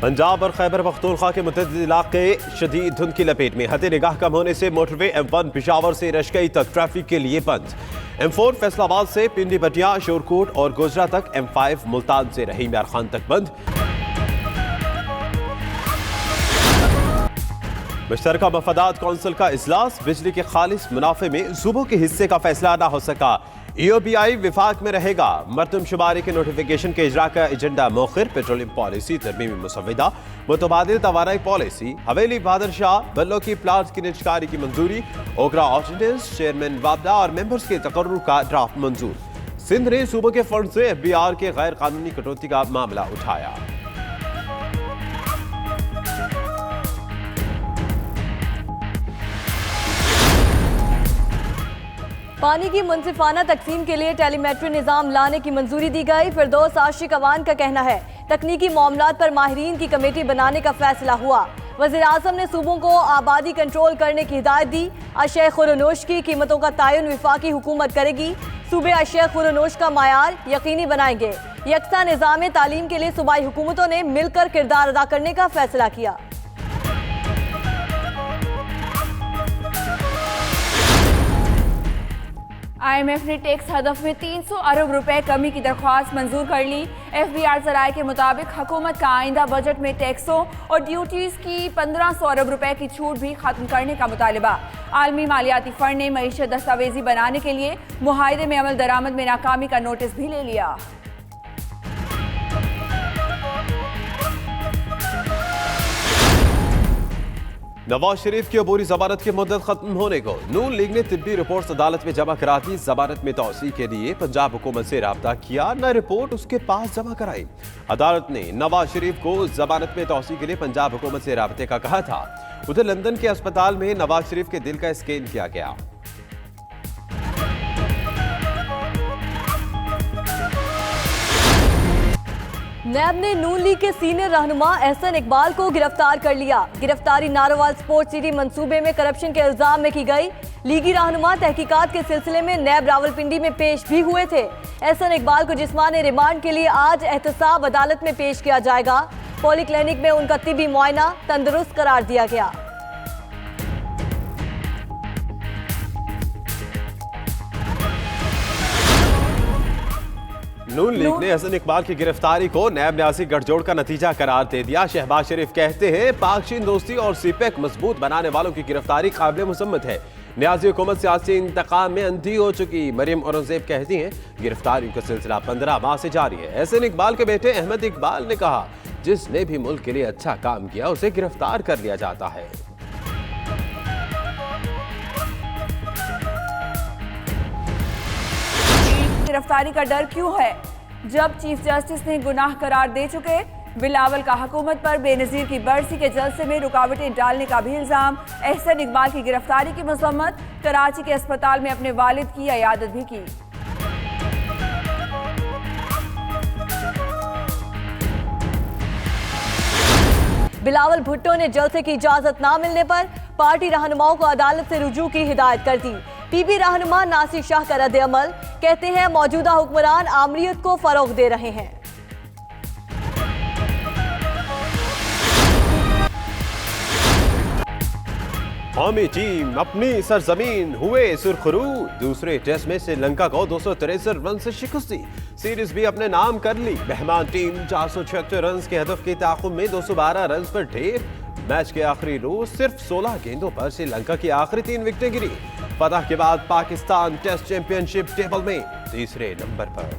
पंजाब और खैबर पख्तूनख्वा के मुतअद्दिद इलाके शदीद धुंध की लपेट में। हद निगाह कम होने से मोटरवे M1 पिशावर से रशकई तक ट्रैफिक के लिए बंद। M4 फैसलाबाद से पिंडी बटिया, शोरकोट और गोजरा तक, M5 मुल्तान से रहीम यार खान तक बंद। मुश्तरका मफादात कौंसिल का इजलास, बिजली के खालिस मुनाफे में सूबों के हिस्से का फैसला न हो सका। EOBI विफाक में रहेगा। मरदमशुमारी के नोटिफिकेशन के इजरा का एजेंडा मौखिर। पेट्रोलियम पॉलिसी तरमीमी मुसव्विदा, मुतबादिल तवाराई पॉलिसी, हवेली बहादुर शाह बल्लो की प्लांट की निजकारी की मंजूरी। ओगरा ऑर्डिनेंस चेयरमैन वाबदा और मेंबर्स के तकर्रुर का ड्राफ्ट मंजूर। सिंध ने सूबों के फंड से FBR के गैर कानूनी कटौती का मामला उठाया। पानी की मुनसिफाना तकसीम के लिए टेलीमेट्री निज़ाम लाने की मंजूरी दी गई। फिरदौस आशिक अवान का कहना है तकनीकी मामलात पर माहिरीन की कमेटी बनाने का फैसला हुआ। वज़ीर आज़म ने सूबों को आबादी कंट्रोल करने की हिदायत दी। अशय खुरनोश की कीमतों का तयन विफाकी हुकूमत करेगी। सूबे अशय खुरनोश का मायार यकीनी बनाएंगे। यकसा निज़ाम तालीम के लिए सूबाई हुकूमतों ने मिलकर किरदार अदा करने का फैसला किया। IMF ने टैक्स हदफ में 300 अरब रुपए कमी की दरख्वास्त मंजूर कर ली। FBR ज़राए के मुताबिक हुकूमत का आइंदा बजट में टैक्सों और ड्यूटीज़ की 1500 अरब रुपए की छूट भी खत्म करने का मुतालबा। आलमी मालियाती फंड ने मईशत दस्तावेजी बनाने के लिए मुआहदे में अमल दरामद में नाकामी का नोटिस भी ले लिया। नवाज शरीफ की अबूरी जमानत की मुद्दत खत्म होने को नून लीग ने तिब्बी रिपोर्ट अदालत में जमा करा दी। जमानत में तौसी के लिए पंजाब हुकूमत से राब्ता किया, न रिपोर्ट उसके पास जमा कराई। अदालत ने नवाज शरीफ को जमानत में तौसी के लिए पंजाब हुकूमत से राब्ते का कहा था। उधर लंदन के अस्पताल में नवाज शरीफ के दिल का स्कैन किया गया। नैब ने नून लीग के सीनियर रहनुमा एहसन इकबाल को गिरफ्तार कर लिया। गिरफ्तारी नारोवाल स्पोर्ट्स सिटी मंसूबे में करप्शन के इल्जाम में की गई। लीगी रहनुमा तहकीकात के सिलसिले में नैब रावलपिंडी में पेश भी हुए थे। एहसन इकबाल को जिस्मानी रिमांड के लिए आज एहतसाब अदालत में पेश किया जाएगा। पॉलीक्लिनिक में उनका तिबी मुआयना तंदुरुस्त करार दिया गया। नून लीग ने एहसन इकबाल की गिरफ्तारी को नैब न्यासी गठजोड़ का नतीजा करार दे दिया। शहबाज शरीफ कहते हैं पाक चीन दोस्ती और सीपेक मजबूत बनाने वालों की गिरफ्तारी काबिल मुसम्मत है। न्याजी हुकूमत सियासी इंतकाम में अंधी हो चुकी। मरियम औरंगजेब कहती हैं गिरफ्तारियों का सिलसिला 15 माह से जारी है। एहसन इकबाल के बेटे अहमद इकबाल ने कहा जिसने भी मुल्क के लिए अच्छा काम किया उसे गिरफ्तार कर लिया जाता है। गिरफ्तारी का डर क्यों है जब चीफ जस्टिस ने गुनाह करार दे चुके। बिलावल का हुकूमत पर बेनजीर की बरसी के जलसे में रुकावटें डालने का भी इल्जाम। एहसन इकबाल की गिरफ्तारी की मजम्मत। कराची के अस्पताल में अपने वालिद की इयादत भी की। बिलावल भुट्टो ने जलसे की इजाजत ना मिलने पर पार्टी रहनुमाओं को अदालत से रुजू की हिदायत कर दी। पीपी रहनुमा नासिर शाह का रद्द अमल, कहते हैं मौजूदा हुक्मरान आमरीत को फरोग दे रहे हैं। कौमी टीम अपनी सरजमीन हुए सुरखरू। दूसरे टेस्ट में श्रीलंका को 263 रन से शिकस्त दी। सीरीज भी अपने नाम कर ली। मेहमान टीम 476 रन के हदफ के ताक़ुब में 212 रन पर ढेर। मैच के आखिरी रोज सिर्फ 16 गेंदों पर श्रीलंका की आखिरी 3 विकेटें गिरी। फतह के बाद पाकिस्तान टेस्ट चैंपियनशिप टेबल में तीसरे नंबर पर।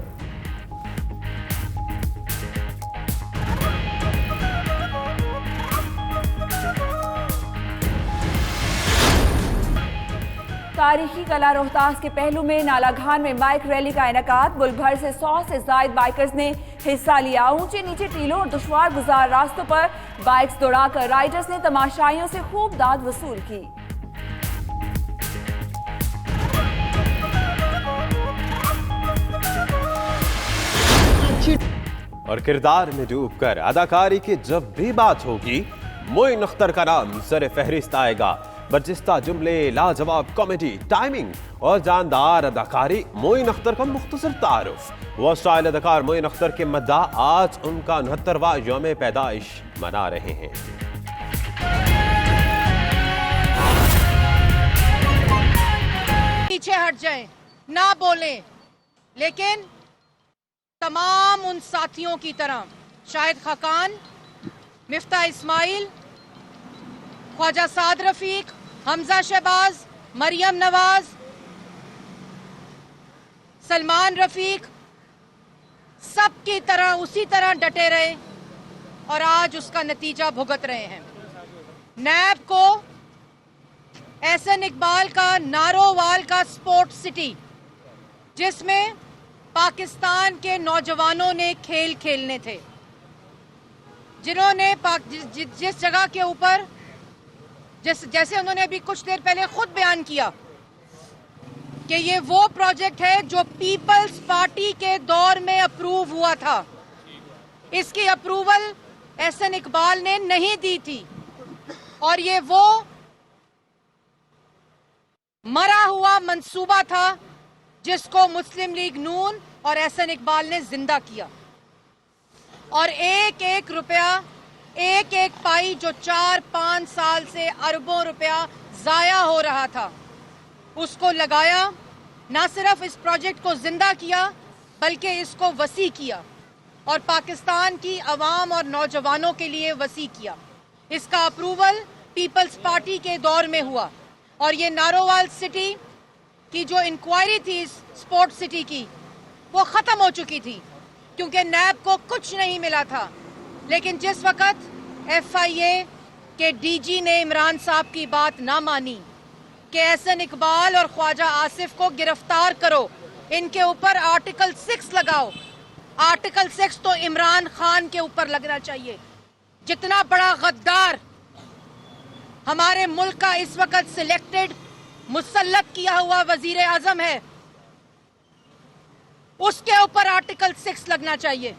तारीखी कला रोहतास के पहलू में नालाघान में बाइक रैली का इनेकाद। मुल्क भर से 100 से ज्यादा बाइकर्स ने हिस्सा लिया। ऊंचे नीचे टीलों और दुश्वार गुजार रास्तों पर बाइक्स दौड़ाकर राइडर्स ने तमाशाइयों से खूब दाद वसूल की। और किरदार में डूबकर अदाकारी की जब भी बात होगी मोइन अख्तर का नाम सर फहरिस्त आएगा। बर्जिस्ता जुमले, लाजवाब कॉमेडी, टाइमिंग और जानदार अदाकारी, मोइन अख्तर का मुख्तसर तारुफ। वो स्टाइल अदाकार मोइन अख्तर के मद्दाह आज उनका 69वां यौम पैदाइश मना रहे हैं। पीछे हट जाएं, ना बोलें, लेकिन तमाम उन साथियों की तरह शाहिद खाकान, मिफ्ता इस्माइल, ख्वाजा साद रफीक, हमजा शहबाज, मरियम नवाज, सलमान रफीक, सब की तरह उसी तरह डटे रहे और आज उसका नतीजा भुगत रहे हैं। नैब को एहसन इकबाल का नारोवाल का स्पोर्ट सिटी, जिसमें पाकिस्तान के नौजवानों ने खेल खेलने थे, जिन्होंने जिस जगह के ऊपर जैसे उन्होंने अभी कुछ देर पहले खुद बयान किया कि ये वो प्रोजेक्ट है जो पीपल्स पार्टी के दौर में अप्रूव हुआ था। इसकी अप्रूवल एहसन इकबाल ने नहीं दी थी और ये वो मरा हुआ मंसूबा था जिसको मुस्लिम लीग नून और एहसन इकबाल ने जिंदा किया। और एक एक रुपया, एक एक पाई जो 4-5 साल से अरबों रुपया जाया हो रहा था, उसको लगाया, ना सिर्फ इस प्रोजेक्ट को जिंदा किया बल्कि इसको वसी किया और पाकिस्तान की अवाम और नौजवानों के लिए वसी किया। इसका अप्रूवल पीपल्स पार्टी के दौर में हुआ और ये नारोवाल सिटी की जो इंक्वायरी थी स्पोर्ट्स सिटी की, वो खत्म हो चुकी थी क्योंकि नैब को कुछ नहीं मिला था। लेकिन जिस वक्त FIA के DG ने इमरान साहब की बात ना मानी कि एहसन इकबाल और ख्वाजा आसिफ को गिरफ्तार करो, इनके ऊपर आर्टिकल 6 लगाओ। आर्टिकल 6 तो इमरान खान के ऊपर लगना चाहिए। जितना बड़ा गद्दार हमारे मुल्क का इस वक्त सिलेक्टेड मुसल्लत किया हुआ वजीर आजम है, उसके ऊपर आर्टिकल 6 लगना चाहिए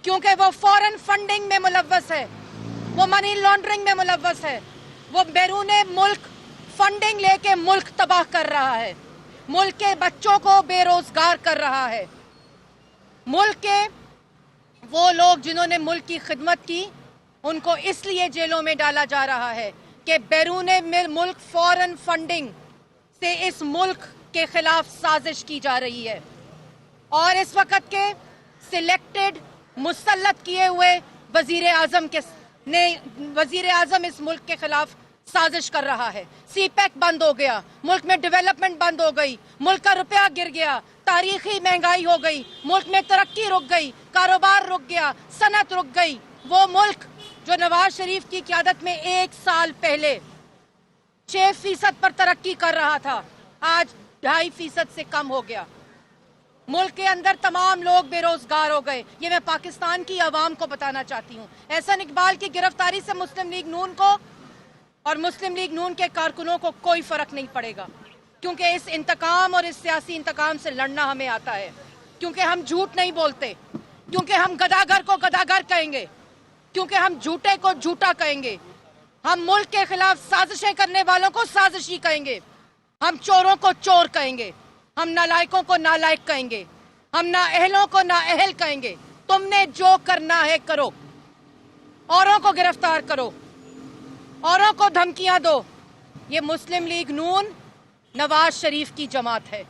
क्योंकि वो फॉरेन फंडिंग में मुलव्वस है, वो मनी लॉन्ड्रिंग में मुलव्वस है, वो बैरूने मुल्क फंडिंग लेके मुल्क तबाह कर रहा है, मुल्क के बच्चों को बेरोजगार कर रहा है। मुल्क के वो लोग जिन्होंने मुल्क की खिदमत की, उनको इसलिए जेलों में डाला जा रहा है कि बैरूने मुल्क फॉरेन फंडिंग से इस मुल्क के खिलाफ साजिश की जा रही है। और इस वक्त के सिलेक्टेड मुसल्लत किए हुए वजीर आजम इस मुल्क के खिलाफ साजिश कर रहा है। CPEC बंद हो गया, मुल्क में डेवलपमेंट बंद हो गई, मुल्क का रुपया गिर गया, तारीखी महंगाई हो गई, मुल्क में तरक्की रुक गई, कारोबार रुक गया, सनत रुक गई। वो मुल्क जो नवाज शरीफ की क़यादत में 1 साल पहले 6% पर तरक्की कर रहा था, आज 2.5% से कम हो गया। मुल्क के अंदर तमाम लोग बेरोजगार हो गए। ये मैं पाकिस्तान की आवाम को बताना चाहती हूँ। एहसन इकबाल की गिरफ्तारी से मुस्लिम लीग नून को और मुस्लिम लीग नून के कारकुनों को कोई फर्क नहीं पड़ेगा क्योंकि इस इंतकाम और इस सियासी इंतकाम से लड़ना हमें आता है, क्योंकि हम झूठ नहीं बोलते, क्योंकि हम गदागर को गदागर कहेंगे, क्योंकि हम झूठे को झूठा कहेंगे, हम मुल्क के खिलाफ साजिशें करने वालों को साजिशी कहेंगे, हम चोरों को चोर कहेंगे, हम नालायकों को नालायक कहेंगे, हम नाअहलों को नाअहल कहेंगे। तुमने जो करना है करो, औरों को गिरफ्तार करो, औरों को धमकियां दो। ये मुस्लिम लीग नून नवाज शरीफ की जमात है।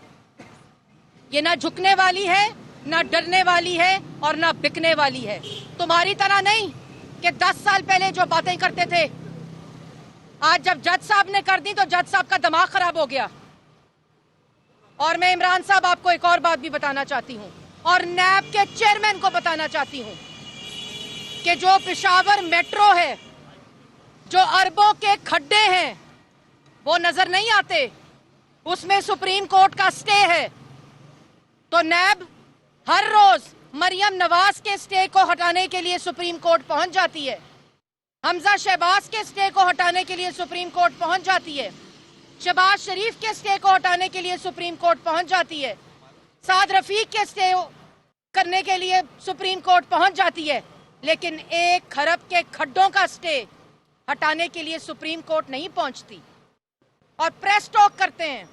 ये ना झुकने वाली है, ना डरने वाली है और ना बिकने वाली है। तुम्हारी तरह नहीं कि 10 साल पहले जो बातें करते थे, आज जब जज साहब ने कर दी तो जज साहब का दिमाग खराब हो गया। और मैं इमरान साहब आपको एक और बात भी बताना चाहती हूँ और नैब के चेयरमैन को बताना चाहती हूँ कि जो पेशावर मेट्रो है, जो अरबों के खड्डे हैं, वो नजर नहीं आते, उसमें सुप्रीम कोर्ट का स्टे है। तो नैब हर रोज मरियम नवाज के स्टे को हटाने के लिए सुप्रीम कोर्ट पहुंच जाती है, हमजा शहबाज के स्टे को हटाने के लिए सुप्रीम कोर्ट पहुंच जाती है, शहबाज शरीफ के स्टे को हटाने के लिए सुप्रीम कोर्ट पहुंच जाती है, साद रफीक के स्टे करने के लिए सुप्रीम कोर्ट पहुंच जाती है। लेकिन 1 खरब के खड्डों का स्टे हटाने के लिए सुप्रीम कोर्ट नहीं पहुंचती और प्रेस टॉक करते हैं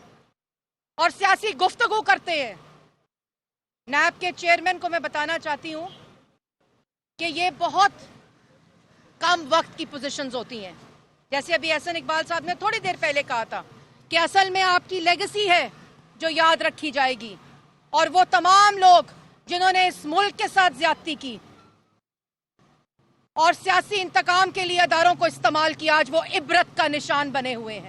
और सियासी गुफ्तगू करते हैं। नैब के चेयरमैन को मैं बताना चाहती हूं कि ये बहुत कम वक्त की पोजीशंस होती हैं। जैसे अभी एहसन इकबाल साहब ने थोड़ी देर पहले कहा था कि असल में आपकी लेगेसी है जो याद रखी जाएगी, और वो तमाम लोग जिन्होंने इस मुल्क के साथ ज्यादती की और सियासी इंतकाम के लिए अदारों को इस्तेमाल किया, आज वो इबरत का निशान बने हुए हैं।